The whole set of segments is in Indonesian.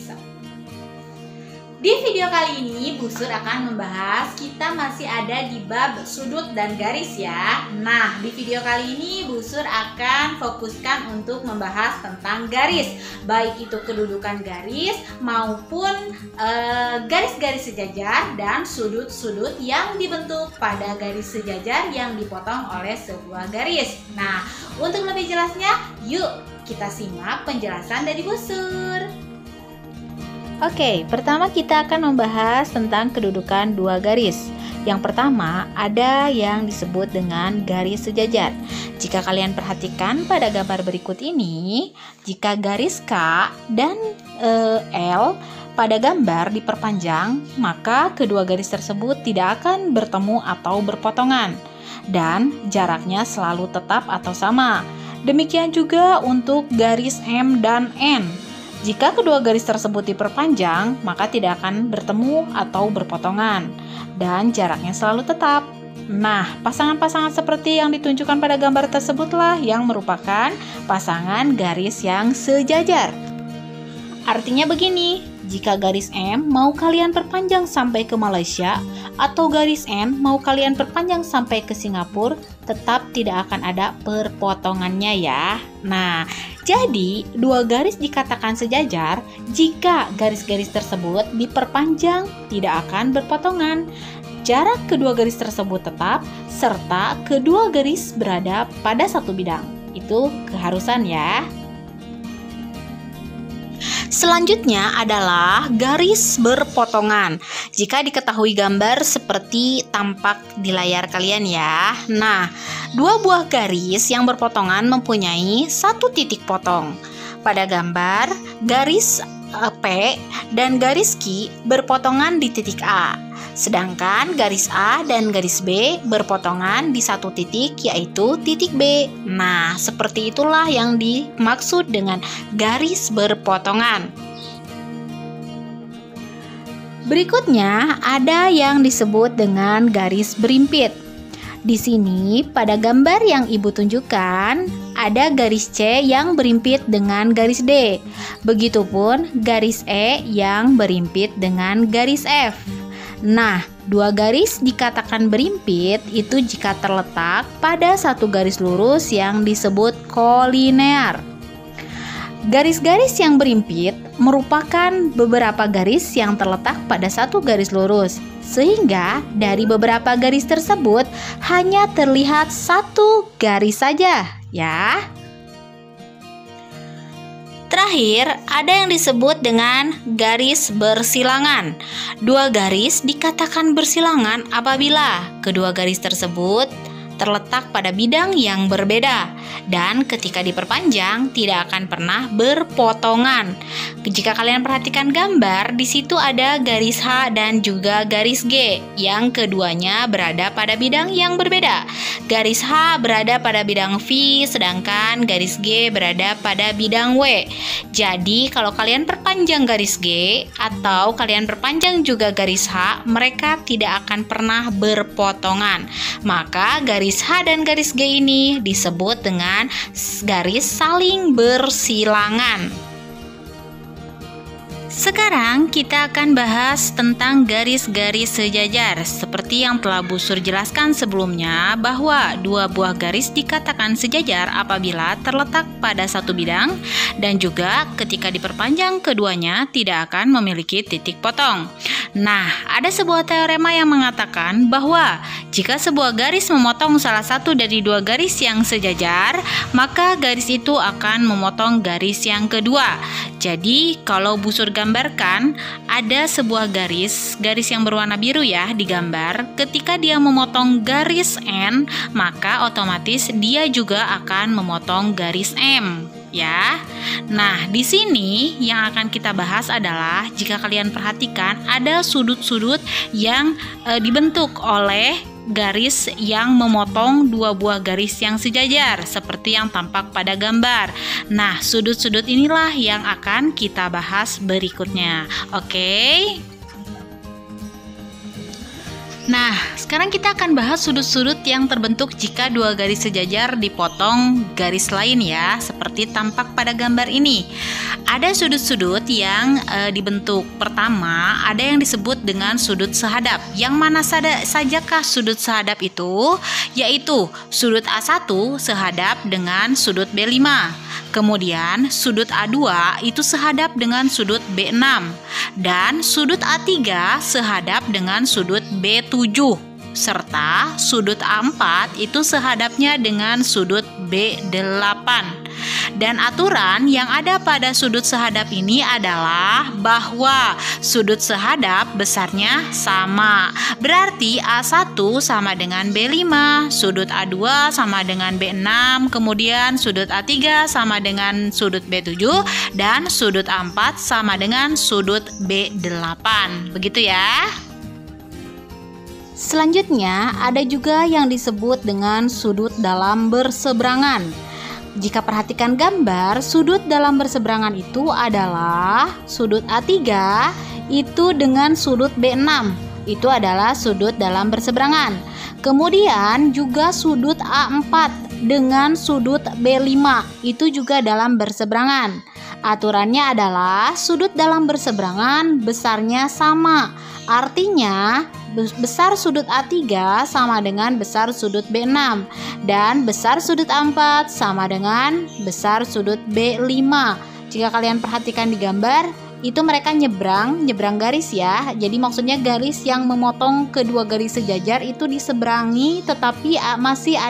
bisa. Di video kali ini Busur akan membahas, kita masih ada di bab sudut dan garis ya. Nah, di video kali ini Busur akan fokuskan untuk membahas tentang garis, baik itu kedudukan garis maupun garis-garis sejajar dan sudut-sudut yang dibentuk pada garis sejajar yang dipotong oleh sebuah garis. Nah, untuk lebih jelasnya, yuk kita simak penjelasan dari Busur. Oke, pertama kita akan membahas tentang kedudukan dua garis. Yang pertama, ada yang disebut dengan garis sejajar. Jika kalian perhatikan pada gambar berikut ini, jika garis K dan L pada gambar diperpanjang, maka kedua garis tersebut tidak akan bertemu atau berpotongan, dan jaraknya selalu tetap atau sama. Demikian juga untuk garis M dan N. Jika kedua garis tersebut diperpanjang, maka tidak akan bertemu atau berpotongan, dan jaraknya selalu tetap. Nah, pasangan-pasangan seperti yang ditunjukkan pada gambar tersebutlah yang merupakan pasangan garis yang sejajar. Artinya begini, jika garis M mau kalian perpanjang sampai ke Malaysia, atau garis N mau kalian perpanjang sampai ke Singapura, tetap tidak akan ada perpotongannya ya. Nah, jadi dua garis dikatakan sejajar jika garis-garis tersebut diperpanjang tidak akan berpotongan, jarak kedua garis tersebut tetap, serta kedua garis berada pada satu bidang. Itu keharusan ya. Selanjutnya adalah garis berpotongan. Jika diketahui gambar seperti tampak di layar kalian ya. Nah, dua buah garis yang berpotongan mempunyai satu titik potong. Pada gambar, garis P dan garis Q berpotongan di titik A. Sedangkan garis A dan garis B berpotongan di satu titik, yaitu titik B. Nah, seperti itulah yang dimaksud dengan garis berpotongan. Berikutnya ada yang disebut dengan garis berimpit. Di sini pada gambar yang Ibu tunjukkan ada garis C yang berimpit dengan garis D. Begitupun garis E yang berimpit dengan garis F. Nah, dua garis dikatakan berimpit itu jika terletak pada satu garis lurus yang disebut kolinear. Garis-garis yang berimpit merupakan beberapa garis yang terletak pada satu garis lurus, sehingga dari beberapa garis tersebut hanya terlihat satu garis saja, ya. Terakhir, ada yang disebut dengan garis bersilangan. Dua garis dikatakan bersilangan apabila kedua garis tersebut terletak pada bidang yang berbeda, dan ketika diperpanjang tidak akan pernah berpotongan. Jika kalian perhatikan gambar, di situ ada garis H dan juga garis G, yang keduanya berada pada bidang yang berbeda. Garis H berada pada bidang V, sedangkan garis G berada pada bidang W. Jadi, kalau kalian perpanjang garis G atau kalian perpanjang juga garis H, mereka tidak akan pernah berpotongan. Maka garis H dan garis G ini disebut dengan garis saling bersilangan. Sekarang kita akan bahas tentang garis-garis sejajar. Seperti yang telah Busur jelaskan sebelumnya, bahwa dua buah garis dikatakan sejajar apabila terletak pada satu bidang, dan juga ketika diperpanjang keduanya tidak akan memiliki titik potong. Nah, ada sebuah teorema yang mengatakan bahwa jika sebuah garis memotong salah satu dari dua garis yang sejajar, maka garis itu akan memotong garis yang kedua. Jadi, kalau Busur gambarkan, ada sebuah garis yang berwarna biru ya di gambar. Ketika dia memotong garis N, maka otomatis dia juga akan memotong garis M. Ya. Nah, di sini yang akan kita bahas adalah jika kalian perhatikan ada sudut-sudut yang dibentuk oleh garis yang memotong dua buah garis yang sejajar seperti yang tampak pada gambar. Nah, sudut-sudut inilah yang akan kita bahas berikutnya. Oke. Nah, sekarang kita akan bahas sudut-sudut yang terbentuk jika dua garis sejajar dipotong garis lain ya, seperti tampak pada gambar ini. Ada sudut-sudut yang dibentuk. Pertama, ada yang disebut dengan sudut sehadap. Yang mana sajakah sudut sehadap itu? Yaitu sudut A1 sehadap dengan sudut B5. Kemudian sudut A2 itu sehadap dengan sudut B6 dan sudut A3 sehadap dengan sudut B7 serta sudut A4 itu sehadapnya dengan sudut B8. Dan aturan yang ada pada sudut sehadap ini adalah bahwa sudut sehadap besarnya sama. Berarti A1 sama dengan B5, sudut A2 sama dengan B6, kemudian sudut A3 sama dengan sudut B7, dan sudut A4 sama dengan sudut B8. Begitu ya. Selanjutnya, ada juga yang disebut dengan sudut dalam berseberangan. Jika perhatikan gambar, sudut dalam berseberangan itu adalah sudut A3 itu dengan sudut B6. Itu adalah sudut dalam berseberangan. Kemudian juga sudut A4 dengan sudut B5 itu juga dalam berseberangan. Aturannya adalah sudut dalam berseberangan besarnya sama. Artinya besar sudut A3 sama dengan besar sudut B6 dan besar sudut A4 sama dengan besar sudut B5. Jika kalian perhatikan di gambar, itu mereka nyebrang garis ya. Jadi maksudnya garis yang memotong kedua garis sejajar itu diseberangi tetapi masih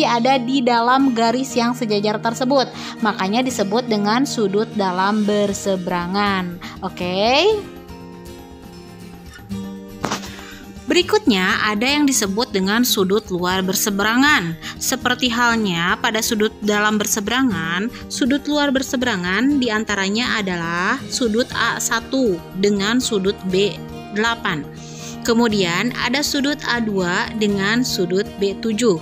ada di dalam garis yang sejajar tersebut. Makanya disebut dengan sudut dalam berseberangan. Oke. Berikutnya ada yang disebut dengan sudut luar berseberangan. Seperti halnya pada sudut dalam berseberangan, sudut luar berseberangan diantaranya adalah sudut A1 dengan sudut B8. Kemudian ada sudut A2 dengan sudut B7.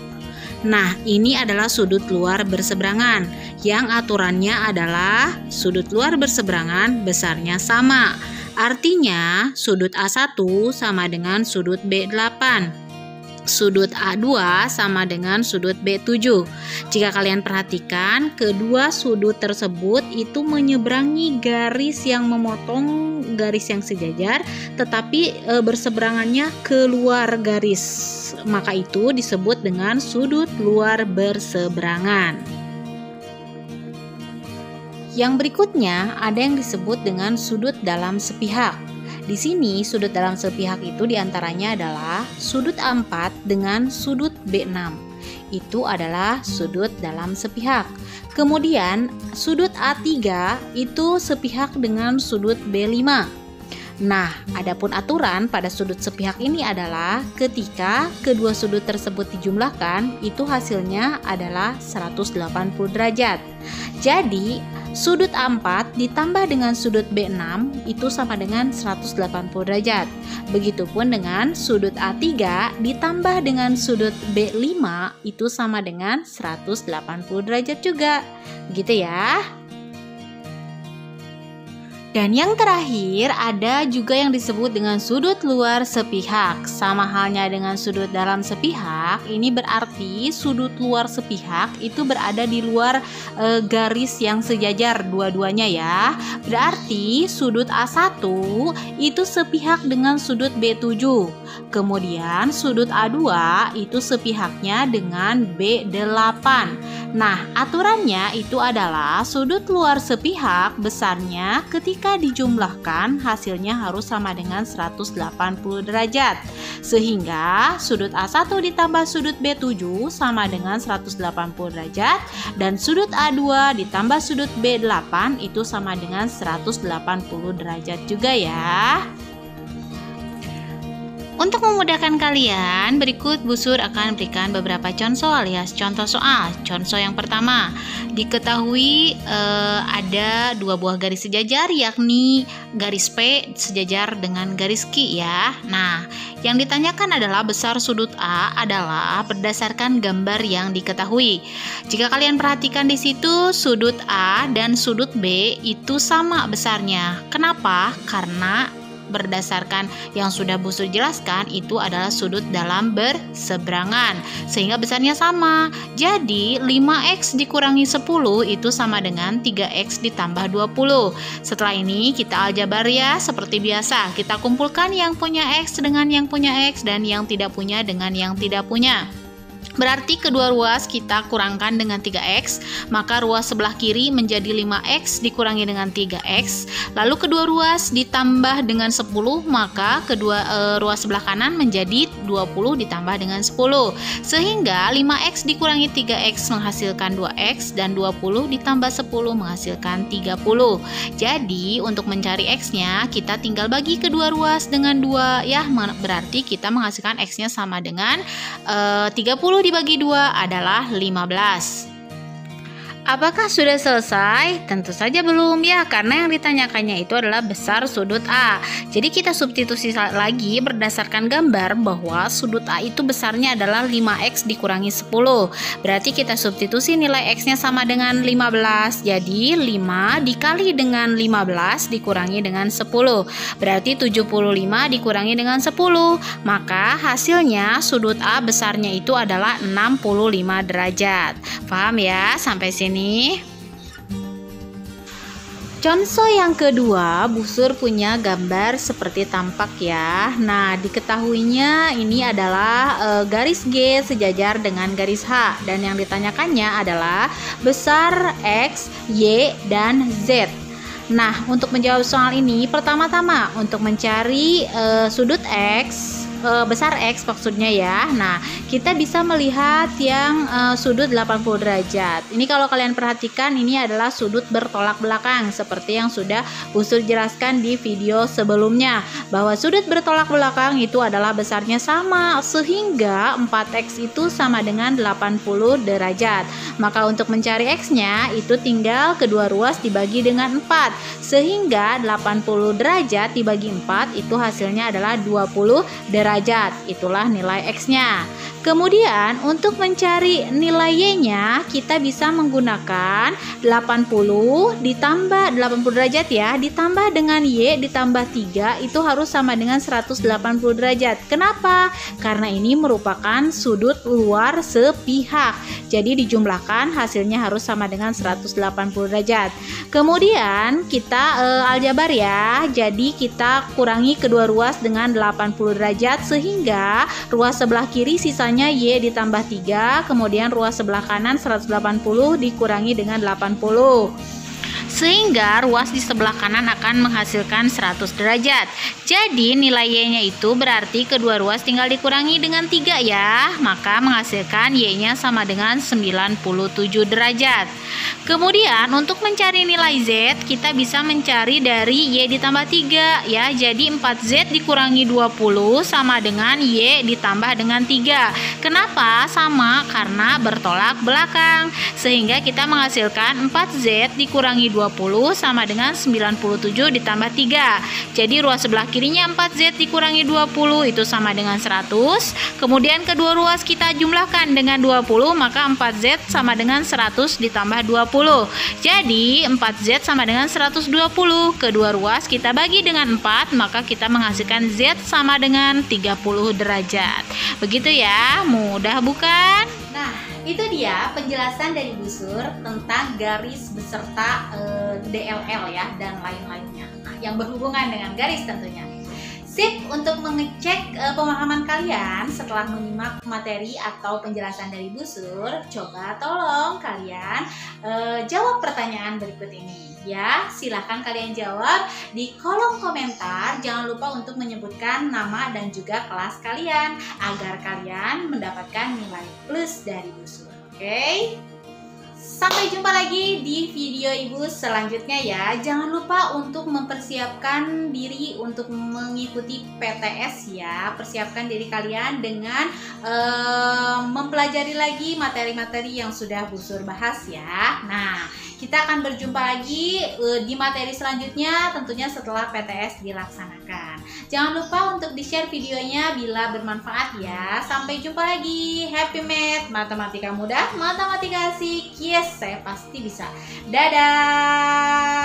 Nah, ini adalah sudut luar berseberangan yang aturannya adalah sudut luar berseberangan besarnya sama. Artinya sudut A1 sama dengan sudut B8, sudut A2 sama dengan sudut B7. Jika kalian perhatikan, kedua sudut tersebut itu menyeberangi garis yang memotong garis yang sejajar, tetapi berseberangannya keluar garis. Maka itu disebut dengan sudut luar berseberangan. Yang berikutnya ada yang disebut dengan sudut dalam sepihak. Di sini sudut dalam sepihak itu diantaranya adalah sudut A4 dengan sudut B6. Itu adalah sudut dalam sepihak. Kemudian sudut A3 itu sepihak dengan sudut B5. Nah, adapun aturan pada sudut sepihak ini adalah ketika kedua sudut tersebut dijumlahkan, itu hasilnya adalah 180 derajat. Jadi, sudut A4 ditambah dengan sudut B6 itu sama dengan 180 derajat. Begitupun dengan sudut A3 ditambah dengan sudut B5 itu sama dengan 180 derajat juga. Begitu ya. Dan yang terakhir ada juga yang disebut dengan sudut luar sepihak. Sama halnya dengan sudut dalam sepihak, ini berarti sudut luar sepihak itu berada di luar garis yang sejajar dua-duanya ya. Berarti sudut A1 itu sepihak dengan sudut B7. Kemudian sudut A2 itu sepihaknya dengan B8. Nah, aturannya itu adalah sudut luar sepihak besarnya ketika dijumlahkan hasilnya harus sama dengan 180 derajat. Sehingga sudut A1 ditambah sudut B7 sama dengan 180 derajat dan sudut A2 ditambah sudut B8 itu sama dengan 180 derajat juga ya. Untuk memudahkan kalian, berikut Bu Sur akan berikan beberapa contoh alias contoh soal. Contoh yang pertama, diketahui ada dua buah garis sejajar, yakni garis P sejajar dengan garis Q ya. Nah, yang ditanyakan adalah besar sudut A adalah berdasarkan gambar yang diketahui. Jika kalian perhatikan di situ, sudut A dan sudut B itu sama besarnya. Kenapa? Karena berdasarkan yang sudah Busur jelaskan itu adalah sudut dalam berseberangan, sehingga besarnya sama. Jadi 5x dikurangi 10 itu sama dengan 3x ditambah 20. Setelah ini kita aljabar ya, seperti biasa. Kita kumpulkan yang punya x dengan yang punya x dan yang tidak punya dengan yang tidak punya. Berarti kedua ruas kita kurangkan dengan 3x, maka ruas sebelah kiri menjadi 5x dikurangi dengan 3x. Lalu kedua ruas ditambah dengan 10, maka kedua ruas sebelah kanan menjadi 20 ditambah dengan 10. Sehingga 5x dikurangi 3x menghasilkan 2x dan 20 ditambah 10 menghasilkan 30. Jadi untuk mencari x-nya kita tinggal bagi kedua ruas dengan 2 ya, berarti kita menghasilkan x-nya sama dengan 30 dibagi 2 adalah 15. Apakah sudah selesai? Tentu saja belum ya, karena yang ditanyakannya itu adalah besar sudut A. Jadi kita substitusi lagi berdasarkan gambar bahwa sudut A itu besarnya adalah 5x dikurangi 10. Berarti kita substitusi nilai x-nya sama dengan 15. Jadi 5 dikali dengan 15 dikurangi dengan 10. Berarti 75 dikurangi dengan 10. Maka hasilnya sudut A besarnya itu adalah 65 derajat. Paham ya sampai sini? Contoh yang kedua, Busur punya gambar seperti tampak ya. Nah, diketahuinya ini adalah garis G sejajar dengan garis H, dan yang ditanyakannya adalah besar X, Y, dan Z. Nah, untuk menjawab soal ini, pertama-tama untuk mencari sudut X, besar X maksudnya ya. Nah, kita bisa melihat yang sudut 80 derajat. Ini kalau kalian perhatikan, ini adalah sudut bertolak belakang seperti yang sudah Busur jelaskan di video sebelumnya, bahwa sudut bertolak belakang itu adalah besarnya sama, sehingga 4x itu sama dengan 80 derajat. Maka untuk mencari x-nya itu tinggal kedua ruas dibagi dengan 4, sehingga 80 derajat dibagi 4 itu hasilnya adalah 20 derajat. Itulah nilai x-nya. Kemudian untuk mencari nilai y-nya kita bisa menggunakan 80 ditambah 80 derajat ya, ditambah dengan y ditambah 3 itu harus sama dengan 180 derajat. Kenapa? Karena ini merupakan sudut luar sepihak. Jadi dijumlahkan hasilnya harus sama dengan 180 derajat. Kemudian kita aljabar ya. Jadi kita kurangi kedua ruas dengan 80 derajat, sehingga ruas sebelah kiri sisanya y ditambah 3, kemudian ruas sebelah kanan 180 dikurangi dengan 80. Sehingga ruas di sebelah kanan akan menghasilkan 100 derajat. Jadi nilai y-nya itu berarti kedua ruas tinggal dikurangi dengan 3 ya. Maka menghasilkan y-nya sama dengan 97 derajat. Kemudian untuk mencari nilai z, kita bisa mencari dari y ditambah 3 ya. Jadi 4z dikurangi 20 sama dengan y ditambah dengan 3. Kenapa? Sama karena bertolak belakang. Sehingga kita menghasilkan 4z dikurangi 20 sama dengan 97 ditambah 3. Jadi ruas sebelah kirinya 4z dikurangi 20 itu sama dengan 100. Kemudian kedua ruas kita jumlahkan dengan 20, maka 4z sama dengan 100 ditambah 20. Jadi 4z sama dengan 120. Kedua ruas kita bagi dengan 4, maka kita menghasilkan z sama dengan 30 derajat. Begitu ya, mudah bukan? Nah, itu dia penjelasan dari Busur tentang garis beserta DLL ya dan lain-lainnya. Nah, yang berhubungan dengan garis tentunya. Sip, untuk mengecek pemahaman kalian setelah menyimak materi atau penjelasan dari Busur, coba tolong kalian jawab pertanyaan berikut ini ya. Silahkan kalian jawab di kolom komentar. Jangan lupa untuk menyebutkan nama dan juga kelas kalian agar kalian mendapatkan nilai plus dari Busur. Oke? Sampai jumpa lagi di video Ibu selanjutnya ya. Jangan lupa untuk mempersiapkan diri untuk mengikuti PTS ya. Persiapkan diri kalian dengan mempelajari lagi materi-materi yang sudah Busur bahas ya. Nah, kita akan berjumpa lagi di materi selanjutnya tentunya setelah PTS dilaksanakan. Jangan lupa untuk di-share videonya bila bermanfaat ya. Sampai jumpa lagi. Happy Math, matematika mudah, matematika asik. Yes, saya pasti bisa. Dadah.